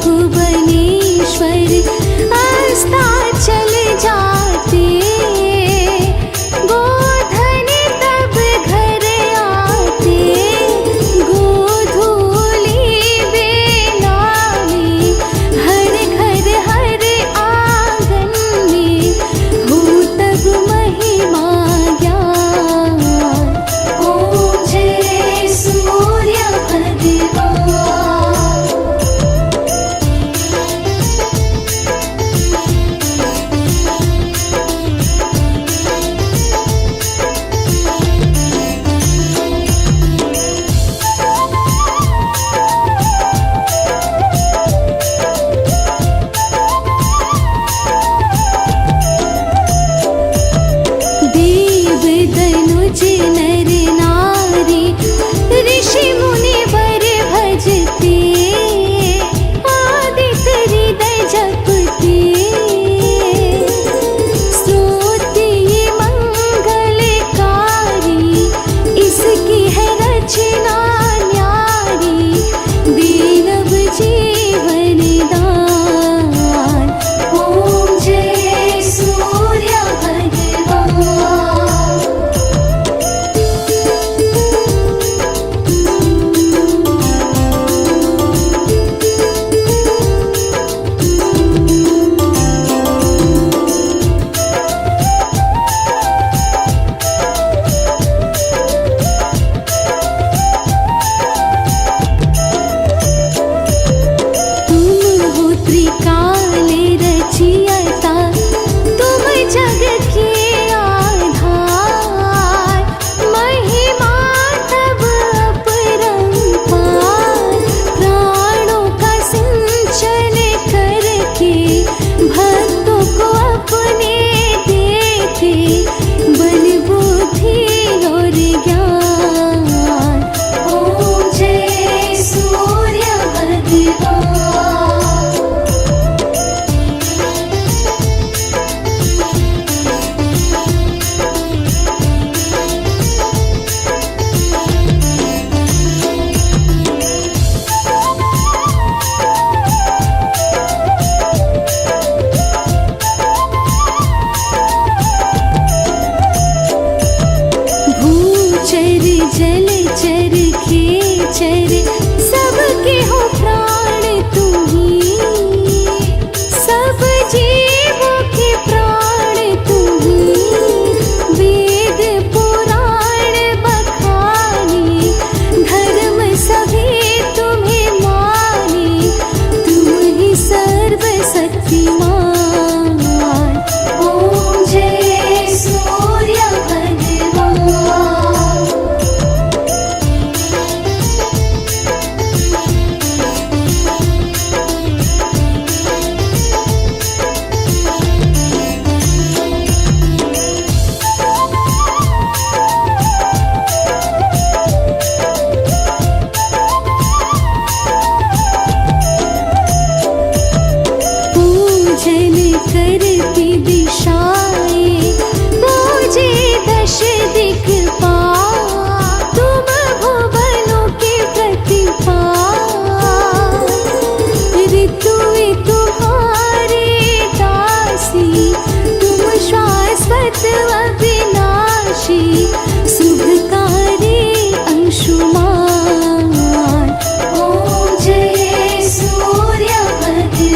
भुवनेश्वर अस्ताचल जाते, गोधन तब घर आते, गोधूली बेलावे, हर घर हर आंगन में हो तब महिमा ज्ञान। ओम जय सूर्य भगवान। देव दनुज नर नारी, ऋषि मुनि वर भजते, आदित्य हृदय जपते, स्तोत्र ये मंगलकारी, इसकी है रचना न्यारी, दीनव जीवन दान। ओम जय सूर्य भगवान। तुम हो त्रिकाल रचयिता, तुम जग के आधार, महिमा तब अपरंपार, प्राणों का सिंचन करके भक्तों को अपने देते, बल बुद्धि और ज्ञान। ओम जय सूर्य भगवान। भूचर जलचर खेचर, सबके हो प्राण तुम्ही, सब जीवों के प्राण तुम्ही, वेद पुराण बखाने, धर्म सभी तुम्हें माने, तुम ही सर्वशक्तिमान। ओम जय सूर्य भगवान। पूजन करती दिशाएं, पूजे दश दिक्पाल, तुम भुवनों के प्रतिपाल, ऋतु तुम्हारे दासी, तुम शाश्वत अविनाशी, शुभकारी अंशुमान। ओम जय सूर्य भगवान।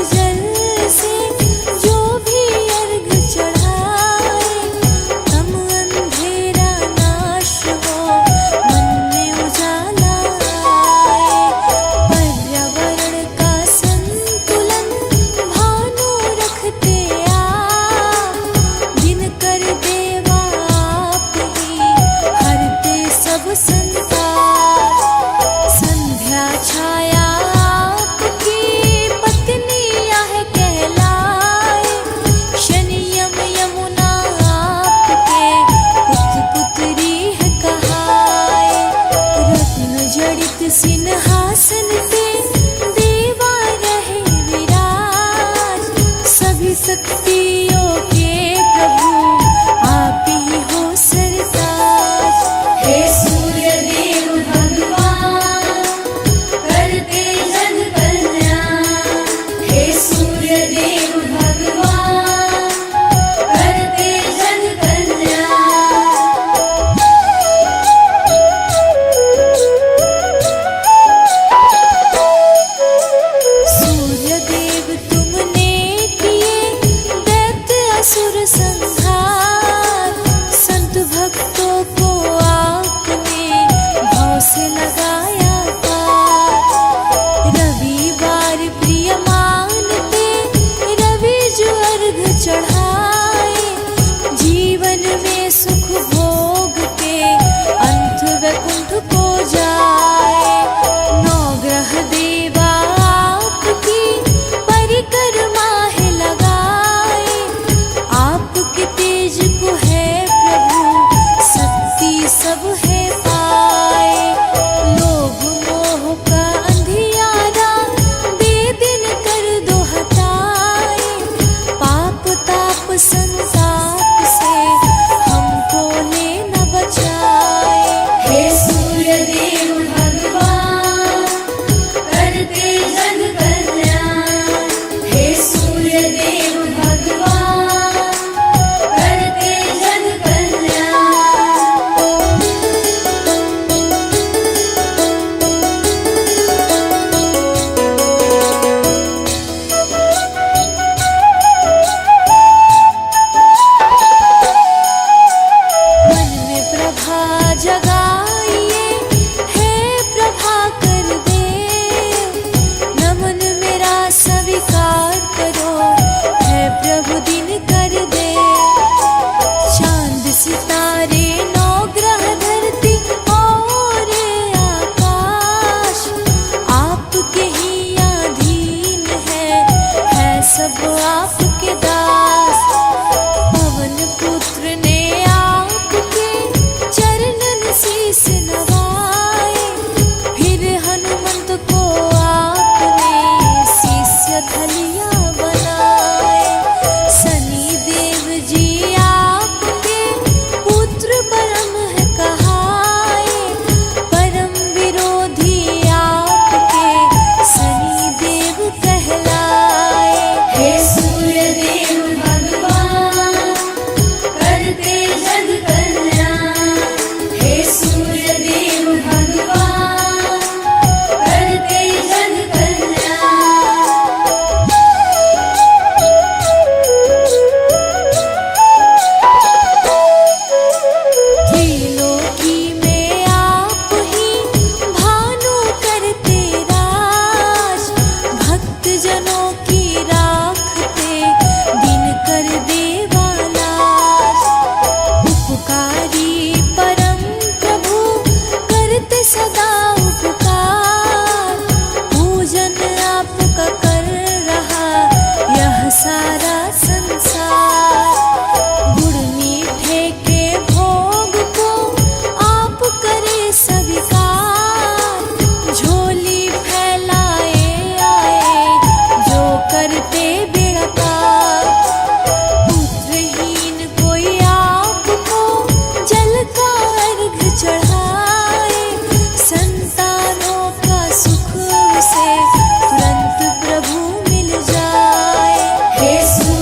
जल से जो भी अर्घ चढ़ाए, तम अंधेरा नाश हो, मन में उजाला आए। पर्यावरण का संतुलन भानु रखते आप, दिनकर देवा आप ही हरते सब संताप। संध्या छाया आपकी पत्नी यह कहलाए, शनि यम यमुना आपके पुत्र पुत्री है कहाए। रत्न जड़ित सिंहासन पे देवा रहे विराज, सभी शक्तियों के प्रभु आप ही हो सरताज। हे सूर्य देव भगवान करते जन कल्याण, हे सूर्य देव भगवान करते जन कल्याण। सूर्य देव तुमने किए दैत्य असुर संहार, संत भक्तों को आपने भाव से लगाया पार। रविवार प्रिय मानते रवि जो अर्घ चढ़ाए, जीवन में सुख भोग के अंत वैकुंठ को जाए। नवग्रह देवा आपकी परिक्रमा है लगाए, आपके तेज को है प्रभु शक्ति सब है पाए। लोभ मोह का अंधियारा बेदिन कर दो हटाए, पाप ताप संताप से हमको ले न बचाए। हे सूर्य देव भगवान करते जन कल्याण, हे सूर्य देव भगवान करते जन कल्याण। मन में प्रभा जगाइए, हे प्रभा कर देव, नमन मेरा स्वीकार करो, है प्रभु दिन कर दे। चांद सितारे नौ ग्रह धरती और आकाश, आपके ही अधीन है सब आपके दास। पवन पुत्र ने आपके चरणन शीस नवाए, फिर हनुमंत को आपने शिष्य धलिया बनाए। शनि देव जी आपके पुत्र परम है कहाए, परम विरोधी आपके शनि देव कहलाए। हे सूर्य देव भगवान करते जन कल्याण, हे सूर्य देव भगवान करते जन कल्याण। त्रिलोकी में आप ही भानु करते राज, भक्त जनों की राखते दिनकर देवा लाज। उपकारी परम प्रभु करते सदा उपकार, पूजन आपका कर रहा यह सारा संसार। गुड़ मीठे के भोग को आप करे स्वीकार, झोली फैलाए आए जो करते बेड़ा पार। पुत्रहीन कोई आपको जल का अर्घ चढ़ाए, संतानों का सुख उसे तुरंत प्रभु मिल जाए। हे सूर्य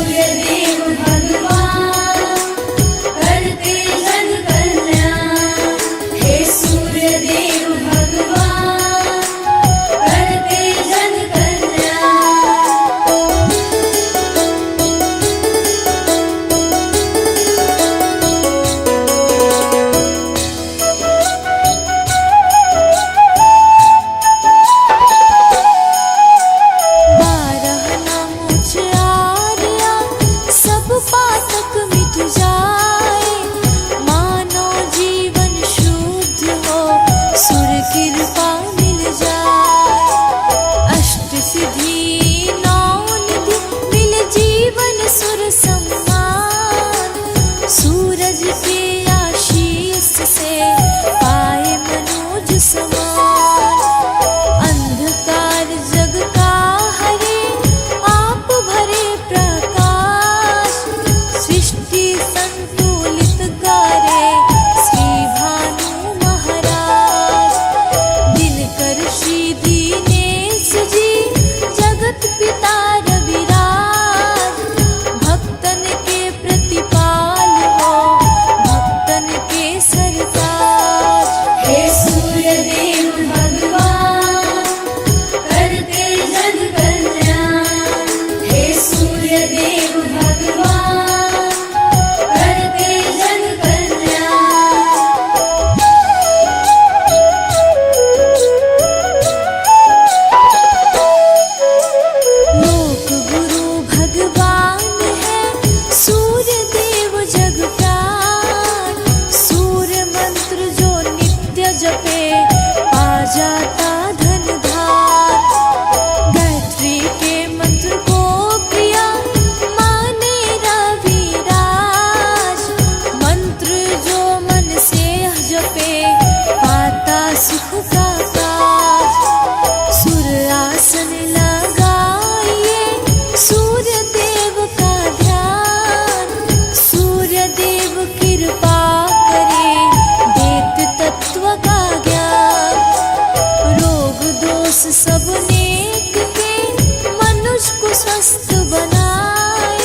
बनाए,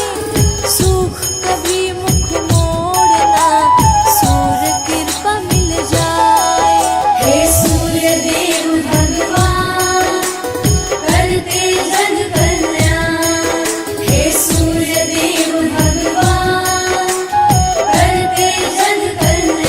सुख कभी मुख मोड़ना, सूर्य कृपा मिल जाए। हे सूर्य देव भगवान करते जग कल्याण, हे सूर्य देव भगवान करते जग कल्याण।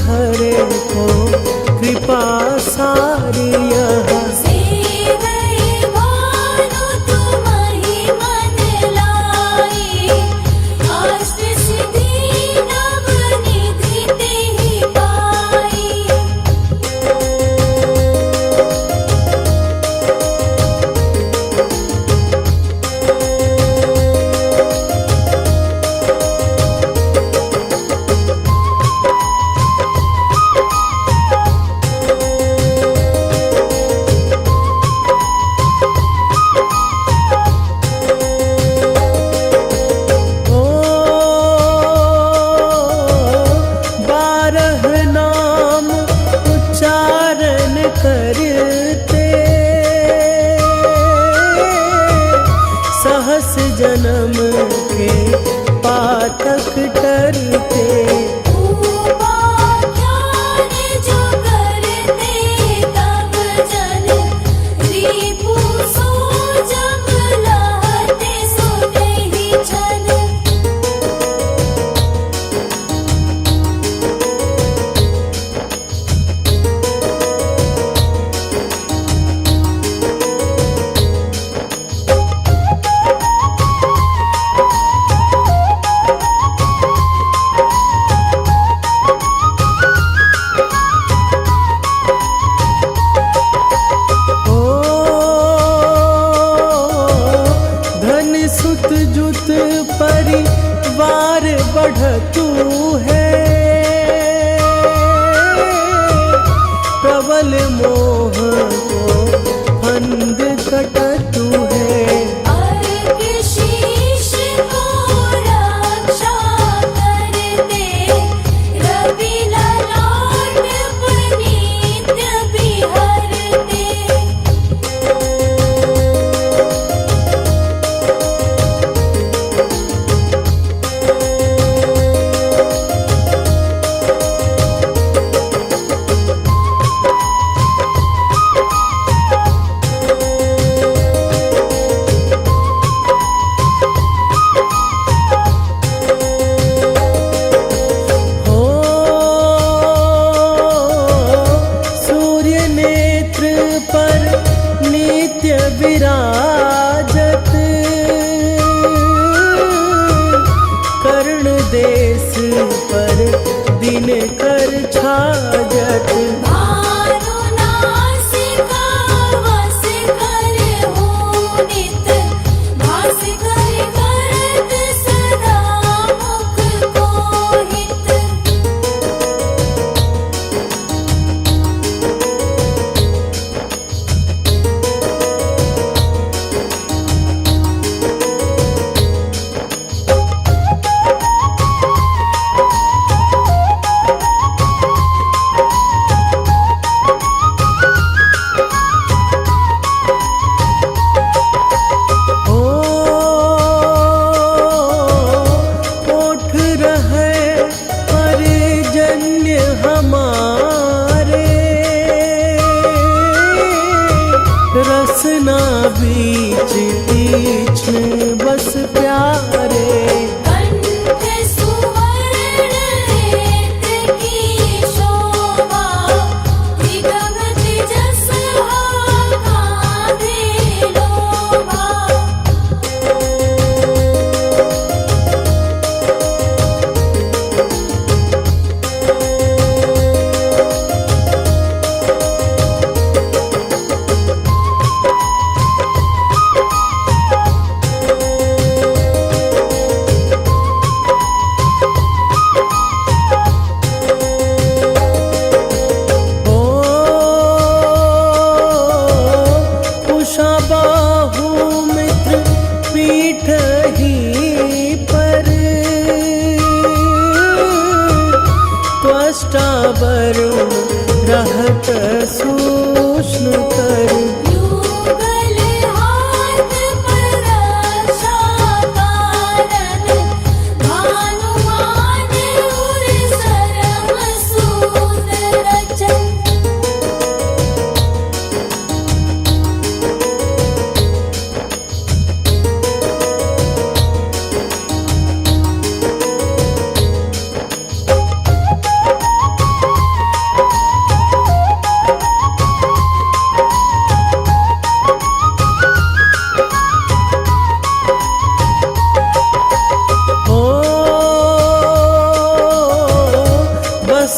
हरे को कृपा सारी यहाँ। सेवै भानु तुम्हि मन लाई, अष्ट सिद्धि नव निधि तेहि पाई। ओ 12 नाम उच्चारण करते, सहस जन्म के पातक टरते। उपाख्यान जो करते तब जन, रिपु सो जब लहते सो तेहि छन। ओ धन सुत जुत परिवार बढ़तु है, प्रबल मोह को फंद कटतु है। अर्घ शीश को रक्षा करते, रवि ललाट पर नित्य बिहरते। हो सूर्य नेत्र पर नित्य विराजत, कर्ण देश पर दिन कर छाजत। भानु नासिका वस कर हो नित, भास कर करत सदा मुख को हित। ओ ओठ रहे परिजन्य हमारे, रसना बीच तीक्ष्ण बस प्यारे। कंठ सुवर्ण रेत की शोभा, निगम तेजस कांधे लोभा। ओ उषा बाहु मित्र पीठ ही पर, त्वष्टा वरुण रहत सूक्ष्म कर। युगल हाथ पर रक्षा कारण, भानुमान उर सरम सूत रचन।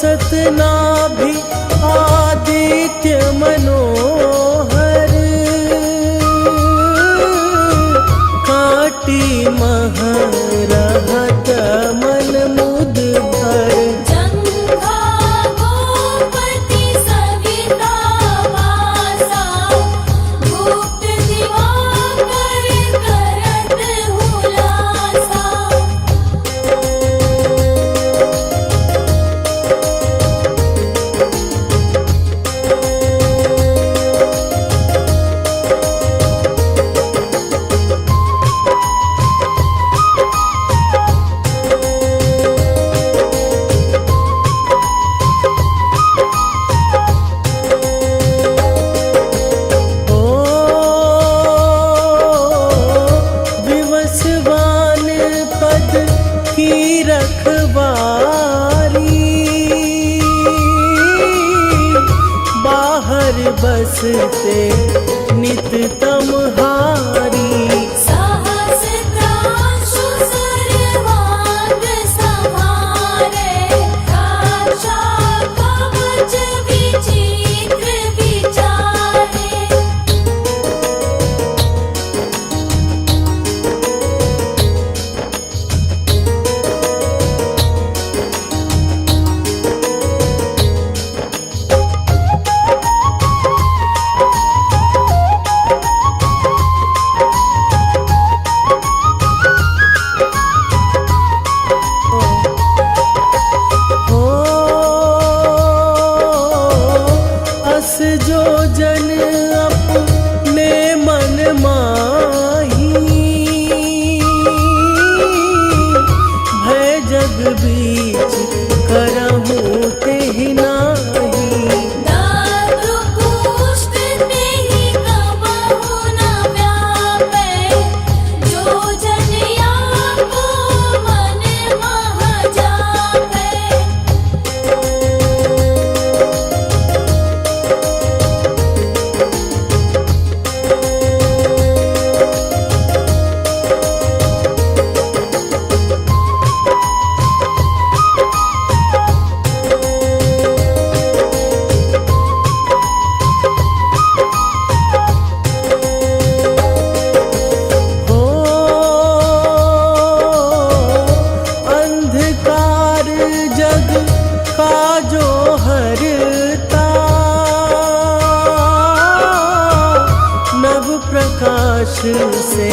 सतनाभि आदित्य मनोहर काटी महरहत मन मुद भर जंघा गोपति सविता वासा गुप्त दिवाकर करत हुलासा ओ विवस्वान पद की रखवारी बाहर बसते नित तमहारी सहस्त्रांशु सर्वांग समारे रक्षा कवच विचित्र विचारे ओ अस जो जन अपने मन माही भय जग बीच करहूँ तेहि नाही दारु पुष्ट तेहि कबहु न व्यापै जो जन आपो मन मह जापै हो अंधकार जग का जो हरता नव प्रकाश से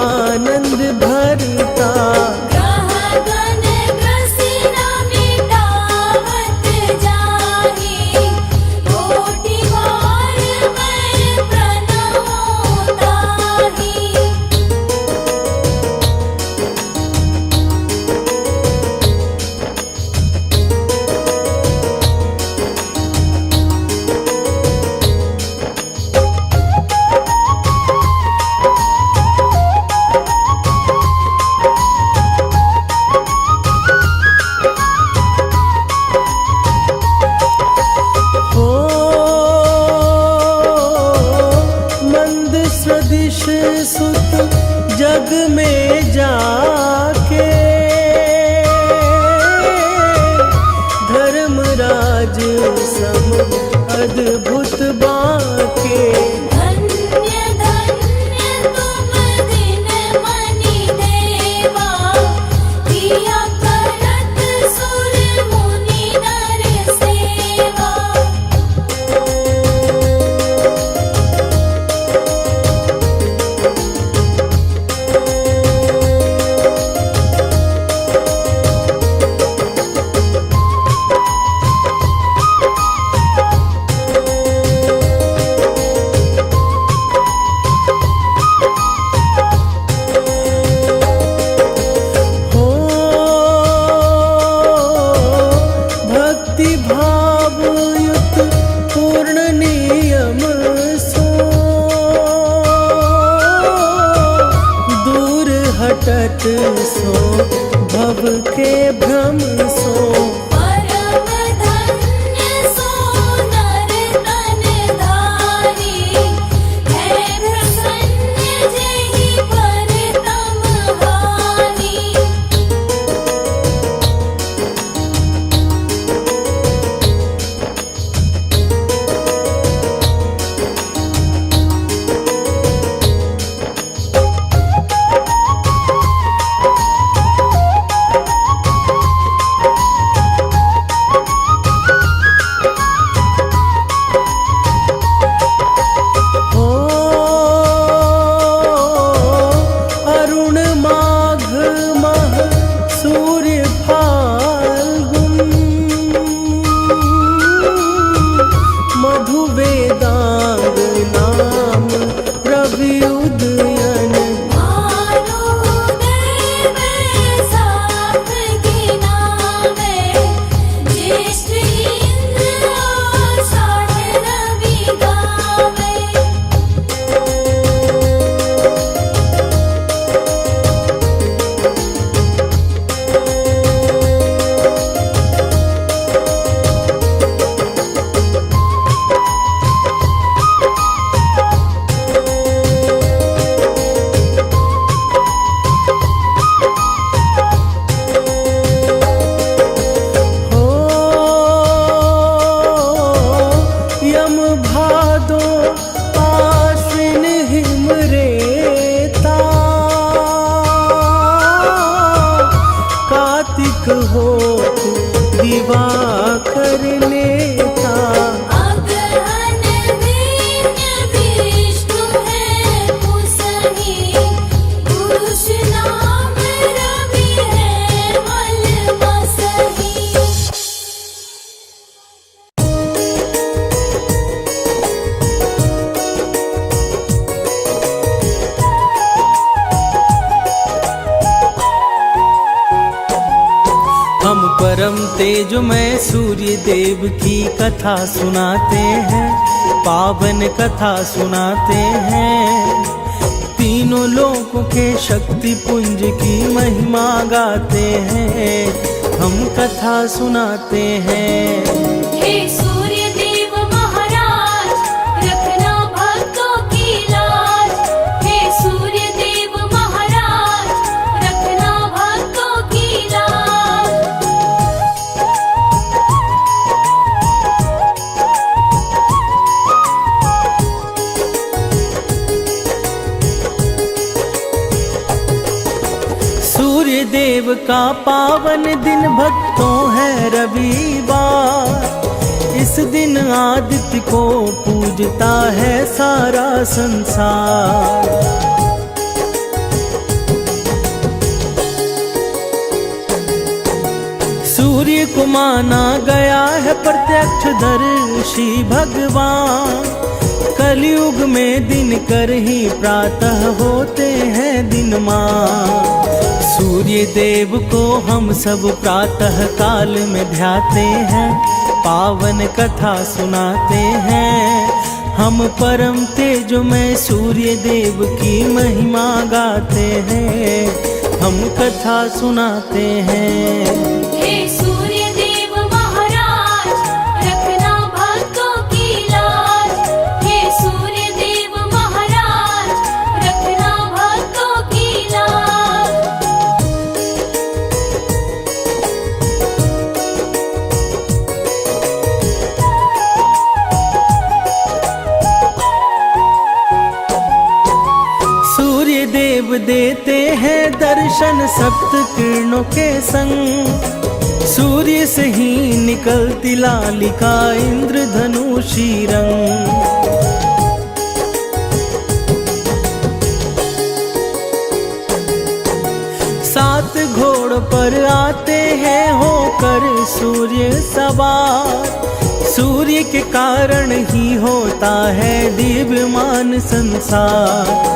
आनंद भरता ग्रह गण ग्रसिना मिटावत जाहि कोटि बार मैं प्रणमो ताहि हो मंद सदिश सुत जग में जाके धर्मराज सम अद्भुत बाके धन्य धन्य तुम दिन मनि देवा किया करत सुर मुनि नर सेवा दिवाकर नेता। अगहन दैन्य विष्णु है कुसही, पुरुष नाम रवि है मल मसही। हम परम तेजमय सूर्य देव की कथा सुनाते हैं, पावन कथा सुनाते हैं। तीनों लोकों के शक्ति पुंज की महिमा गाते हैं, हम कथा सुनाते हैं। हे सूर्य देव महाराज, रखना भक्तों की लाज। हे सूर्य देव महाराज, रखना भक्तों की लाज। सूर्य देव का पावन दिन भक्तों है रविवार। इस दिन आदित्य को पूजता है सारा संसार। सूर्य को माना गया है प्रत्यक्षदर्शी भगवान। कलयुग में दिन कर ही प्रातः होते हैं दिनमान। सूर्य देव को हम सब प्रातः काल में ध्याते हैं, पावन कथा सुनाते हैं। हम परम तेजमय सूर्य देव की महिमा गाते हैं, हम कथा सुनाते हैं। हे सूर्य देव महाराज, रखना भक्तों की लाज। हे सूर्य देव महाराज, रखना भक्तों की लाज। सूर्य देव देते हैं दर्शन सप्त किरणों के संग। सूर्य से ही निकलती लालिका इंद्रधनुषी रंग। सात घोड़ पर आते हैं होकर सूर्य सवार। सूर्य के कारण ही होता है दिव्यमान संसार।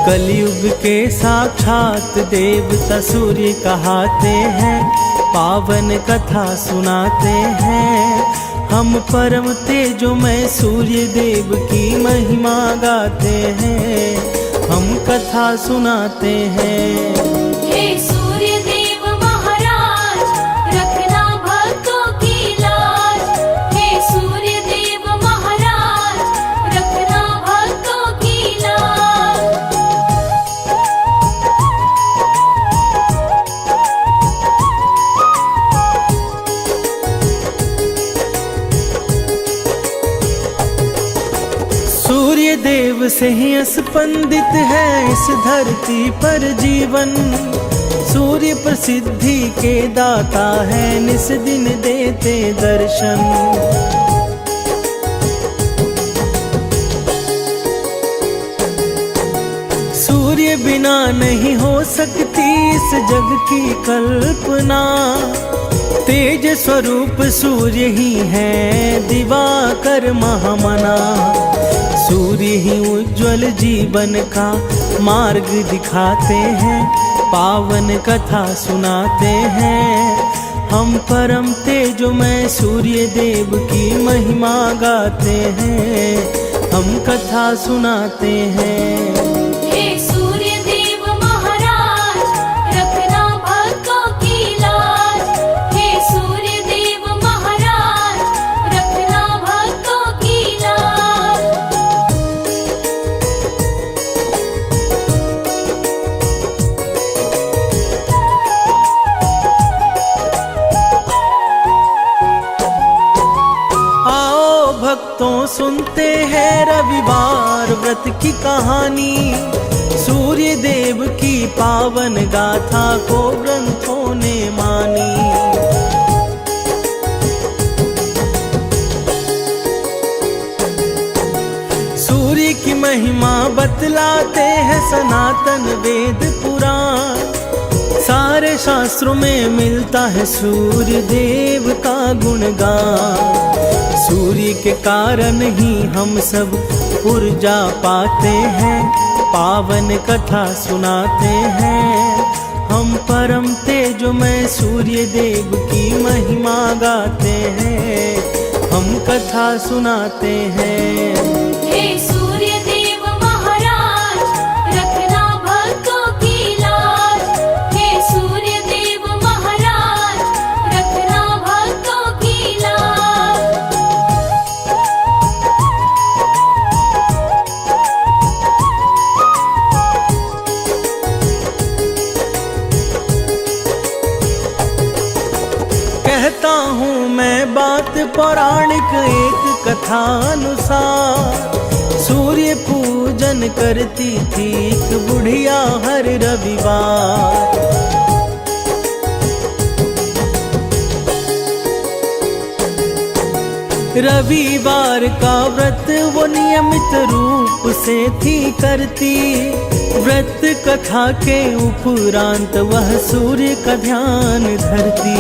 कलयुग के साक्षात देवता सूर्य कहाते हैं, पावन कथा सुनाते हैं। हम परम तेजोमय सूर्य देव की महिमा गाते हैं, हम कथा सुनाते हैं। हे सूर्य देव महाराज, रखना भक्तों की लाज। हे सूर्य देव महाराज, रखना भक्तों की लाज। सूर्य देव से ही स्पंदित है इस धरती पर जीवन। सूर्य प्रसिद्धि के दाता है, निस दिन देते दर्शन। सूर्य बिना नहीं हो सकती इस जग की कल्पना। तेज स्वरूप सूर्य ही है दिवाकर महामना। सूर्य ही उज्ज्वल जीवन का मार्ग दिखाते हैं, पावन कथा सुनाते हैं। हम परम तेजोमय सूर्य देव की महिमा गाते हैं, हम कथा सुनाते हैं। हे सूर्य देव महाराज, रखना भक्तों की लाज। हे सूर्य देव महाराज, रखना भक्तों की लाज। आओ भक्तों सुनते हैं रविवार व्रत की कहानी। सूर्य देव की पावन गाथा को ग्रंथों ने मानी। बतलाते हैं सनातन वेद पुराण। सारे शास्त्रों में मिलता है सूर्य देव का गुणगान। सूर्य के कारण ही हम सब ऊर्जा पाते हैं, पावन कथा सुनाते हैं। हम परम तेजोमय सूर्य देव की महिमा गाते हैं, हम कथा सुनाते हैं। हे सूर्य देव महाराज, रखना भक्तों की लाज। हे सूर्य देव महाराज, रखना भक्तों की लाज। कहता हूँ मैं बात पौराणिक एक कथा अनुसार। सूर्य पूजन करती थी एक बुढ़िया हर रविवार। रविवार का व्रत वो नियमित रूप से थी करती। व्रत कथा के उपरांत वह सूर्य का ध्यान धरती।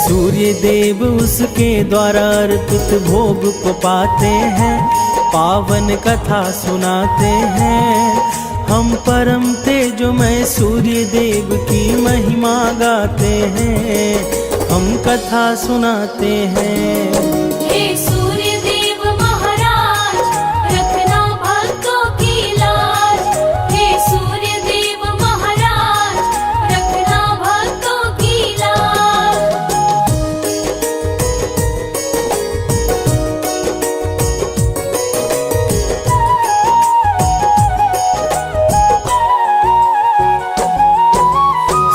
सूर्य देव उसके द्वारा अर्पित भोग को पाते हैं, पावन कथा सुनाते हैं। हम परम तेजोमय सूर्य देव की महिमा गाते हैं, हम कथा सुनाते हैं। हे सूर्य देव महाराज, रखना भक्तों की लाज। हे सूर्य देव महाराज, रखना भक्तों की लाज।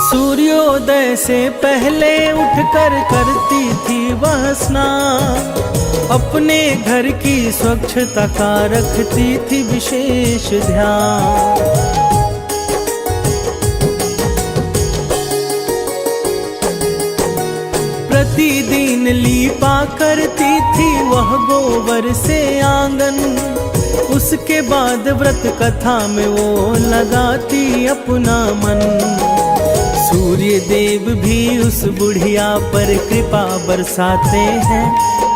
सूर्योदय से पहले उठकर करती थी वह स्नान। अपने घर की स्वच्छता का रखती थी विशेष ध्यान। प्रतिदिन लीपा करती थी वह गोबर से आंगन। उसके बाद व्रत कथा में वो लगाती अपना मन। सूर्य देव भी उस बुढ़िया पर कृपा बरसाते हैं,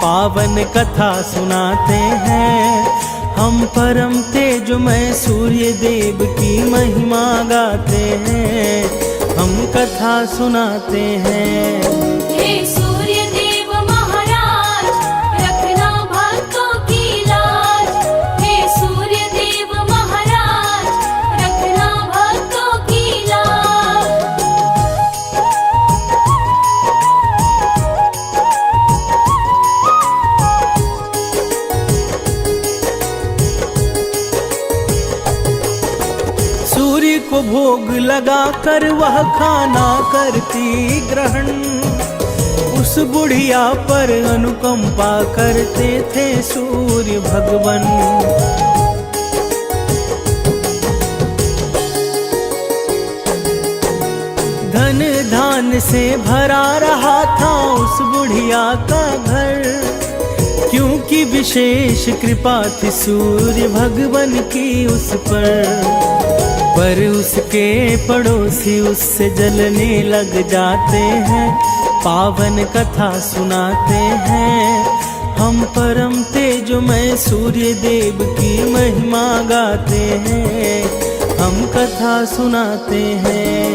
पावन कथा सुनाते हैं। हम परम तेजोमय सूर्य देव की महिमा गाते हैं, हम कथा सुनाते हैं। हे सूर्य देव महाराज, रखना भक्तों की लाज। हे सूर्य देव महाराज, रखना भक्तों की लाज। सूर्य को भोग लगाकर वह खाना करती ग्रहण। उस बुढ़िया पर अनुकंपा करते थे सूर्य भगवान। धन धान से भरा रहा था उस बुढ़िया का घर, क्योंकि विशेष कृपा थी सूर्य भगवान की उस पर उसके पड़ोसी उससे जलने लग जाते हैं, पावन कथा सुनाते हैं। हम परम तेजोमय सूर्य देव की महिमा गाते हैं, हम कथा सुनाते हैं।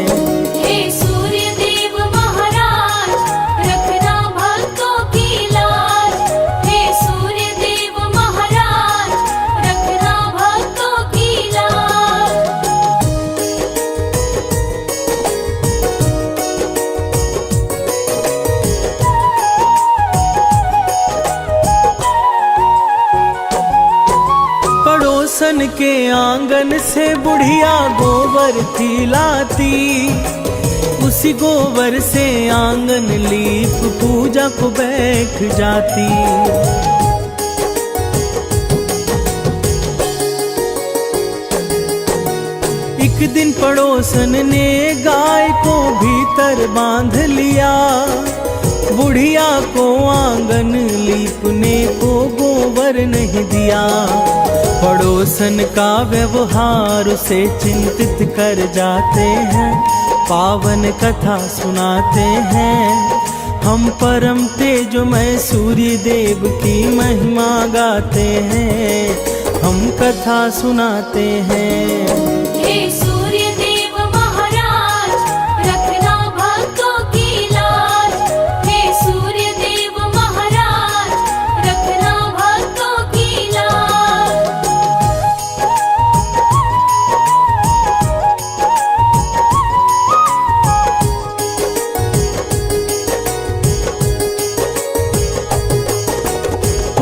हे सूर्य देव महाराज, रखना भक्तों की लाज। हे सूर्य देव महाराज, रखना भक्तों की लाज। पड़ोसन के आंगन से बुढ़िया गोबर थी लाती। उसी गोबर से आंगन लीप पूजा को बैठ जाती। एक दिन पड़ोसन ने गाय को भीतर बांध लिया। बुढ़िया को आंगन लीपने को गोबर नहीं दिया। पड़ोसन का व्यवहार उसे चिंतित कर जाते हैं, पावन कथा सुनाते हैं। हम परम तेजोमय सूर्य देव की महिमा गाते हैं, हम कथा सुनाते हैं। हे सूर्य देव महाराज, रखना भक्तों की लाज। हे सूर्य देव महाराज, रखना भक्तों की लाज।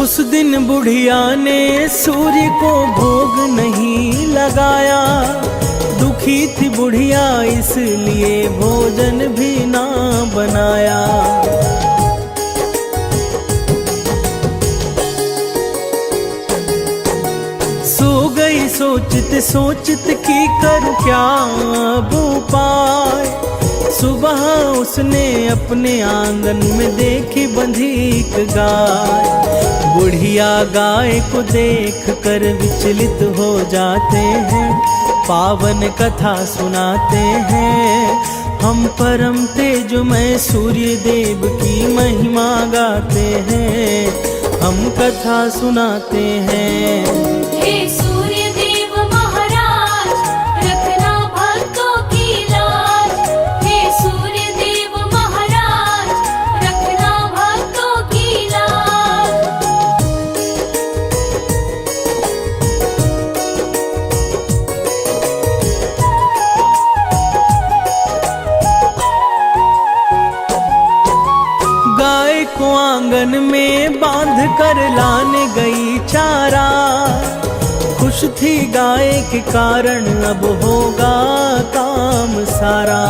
उस दिन बुढ़िया ने सूर्य को भोग नहीं लगाया, दुखी थी बुढ़िया इसलिए भोजन भी ना बनाया। सो गई सोचते सोचते कि करूं क्या अब उपाय। सुबह उसने अपने आंगन में देखी बंधी एक गाय। बुढ़िया गाय को देख कर विचलित हो जाते हैं, पावन कथा सुनाते हैं। हम परम तेजोमय सूर्य देव की महिमा गाते हैं, हम कथा सुनाते हैं। हे सूर्य देव महाराज, रखना भक्तों की लाज। हे सूर्य देव महाराज, रखना भक्तों की लाज। गाय को आंगन में बांध कर लाने गई चारा। खुश थी गाय के कारण अब होगा काम सारा।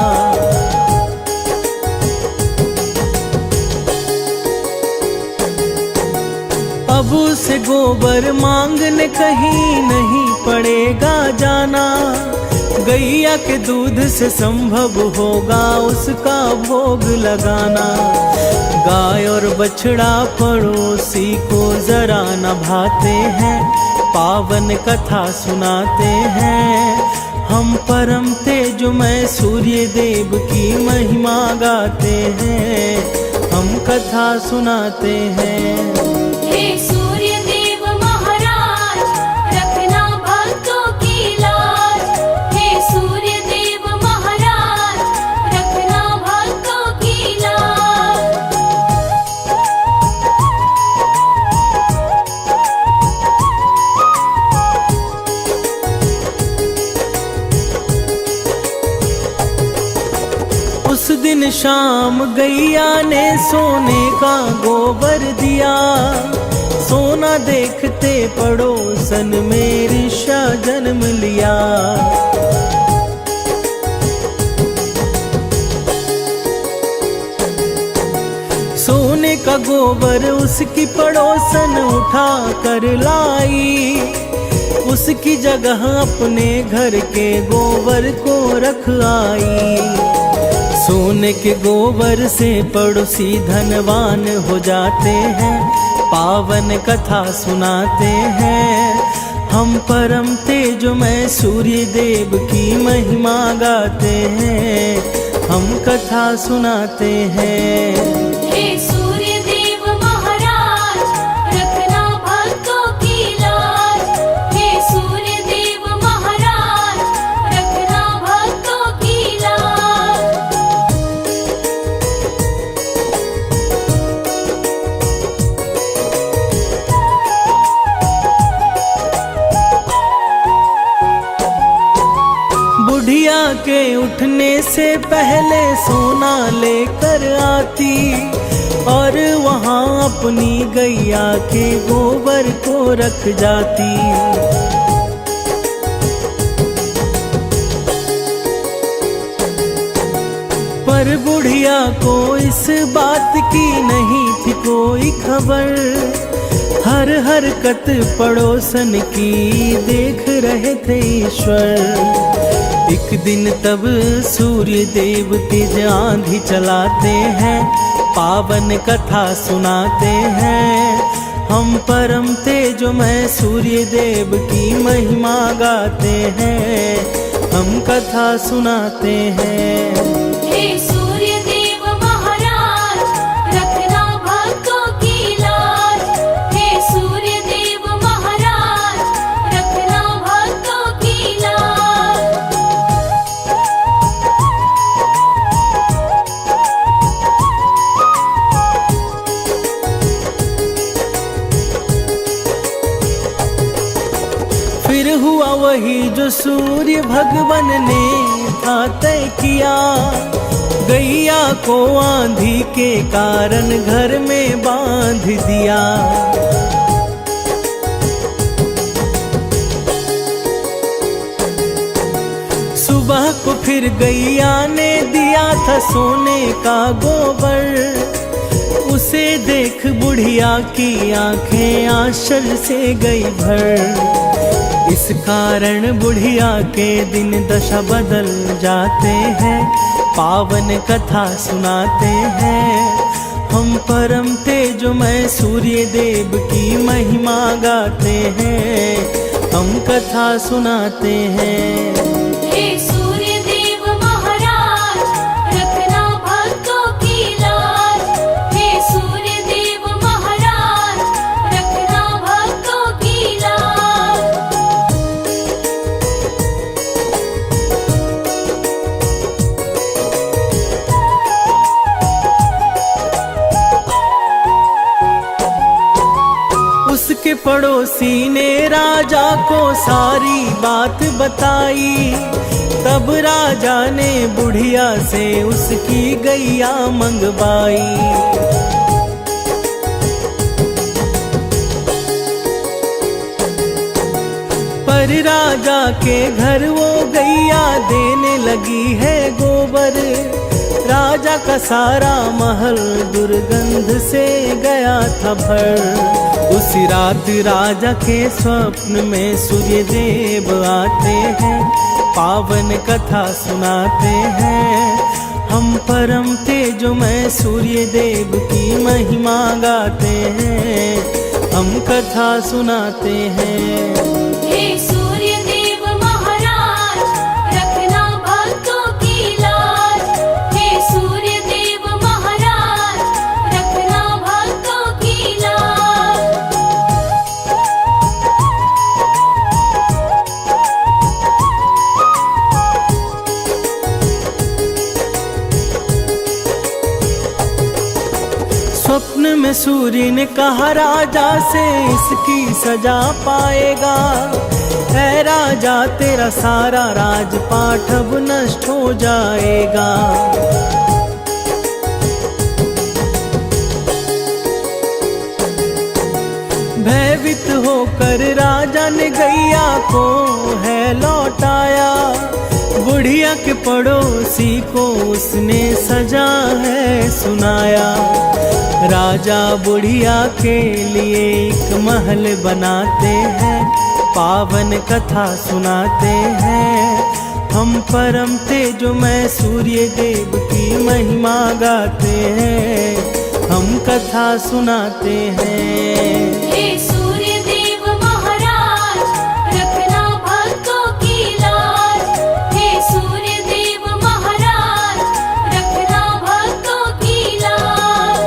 अब उसे गोबर मांगने कहीं नहीं पड़ेगा जाना। गैया के दूध से संभव होगा उसका भोग लगाना। गाय और बछड़ा पड़ोसी को जरा न भाते हैं, पावन कथा सुनाते हैं। हम परम तेजोमय सूर्य देव की महिमा गाते हैं, हम कथा सुनाते हैं। हे सूर्य देव महाराज, रखना भक्तों की लाज। हे सूर्य देव महाराज, रखना भक्तों की लाज। उस दिन शाम गैया ने सोने का गोबर दिया। सोना देखते पड़ोसन में ऋषा जन्म लिया। सोने का गोबर उसकी पड़ोसन उठा कर लाई। उसकी जगह अपने घर के गोबर को रख आई। सोने के गोबर से पड़ोसी धनवान हो जाते हैं, पावन कथा सुनाते हैं। हम परम तेजोमय सूर्य देव की महिमा गाते हैं, हम कथा सुनाते हैं। हे सूर्य देव महाराज, रखना भक्तों की लाज। हे सूर्य देव महाराज, रखना भक्तों की लाज। बुढ़िया के उठने से पहले सोना लेकर आती और वहाँ अपनी गैया के गोबर को रख जाती। पर बुढ़िया को इस बात की नहीं थी कोई खबर। हर हरकत पड़ोसन की देख रहे थे ईश्वर। एक दिन तब सूर्य देव तेज आंधी चलाते हैं, पावन कथा सुनाते हैं। हम परम तेजोमय सूर्य देव की महिमा गाते हैं, हम कथा सुनाते हैं। हे सूर्य देव महाराज, रखना भक्तों की लाज। हे सूर्य देव महाराज, रखना भक्तों की लाज। फिर हुआ वही जो सूर्य भगवान ने था तय किया, गैया को आंधी के कारण घर में बांध दिया। सुबह को फिर गैया ने दिया था सोने का गोबर, उसे देख बुढ़िया की आंखें आश्चर्य से गई भर। इस कारण बुढ़िया के दिन दशा बदल जाते हैं, पावन कथा सुनाते हैं। हम परम तेजोमय सूर्य देव की महिमा गाते हैं, हम कथा सुनाते हैं। हे सूर्य देव महाराज, रखना भक्तों की लाज। हे सूर्य देव महाराज, रखना भक्तों की लाज। उसके पड़ोसी ने राजा को सारी बात बताई, तब राजा ने बुढ़िया से उसकी गैया मंगवाई। पर राजा के घर वो गैया देने लगी है गोबर, राजा का सारा महल दुर्गंध से गया था भर। उसी रात राजा के स्वप्न में सूर्य देव आते हैं, पावन कथा सुनाते हैं। हम परम तेजोमय सूर्य देव की महिमा गाते हैं, हम कथा सुनाते हैं। हे सूर्य देव महाराज, रखना भक्तों की लाज। हे सूर्य देव महाराज, रखना भक्तों की लाज। स्वप्न में सूर्य ने कहा राजा से इसकी सजा पाएगा। है राजा तेरा सारा राजपाट अब नष्ट हो जाएगा। भयभीत होकर राजा ने गैया को है लौटाया, बुढ़िया के पड़ोसी को उसने सजा है सुनाया। राजा बुढ़िया के लिए एक महल बनाते हैं, पावन कथा सुनाते हैं। हम परम तेजोमय सूर्य देव की महिमा गाते हैं, हम कथा सुनाते हैं। हे सूर्य देव महाराज, रखना भक्तों की लाज। हे सूर्य देव महाराज, रखना भक्तों की लाज।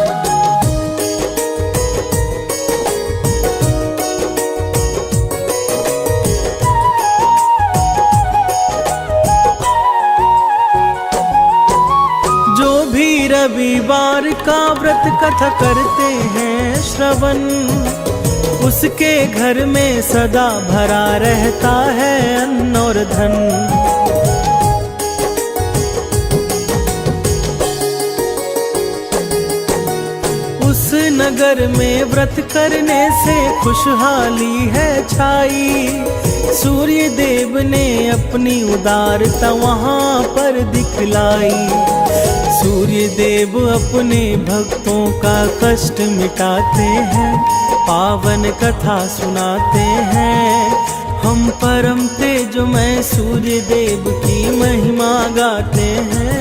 जो भी रविवार का व्रत कथा करते हैं श्रवण, उसके घर में सदा भरा रहता है अन्न और धन। उस नगर में व्रत करने से खुशहाली है छाई। सूर्य देव ने अपनी उदारता वहाँ पर दिखलाई। सूर्य देव अपने भक्तों का कष्ट मिटाते हैं, पावन कथा सुनाते हैं। हम परम तेजोमय सूर्य देव की महिमा गाते हैं।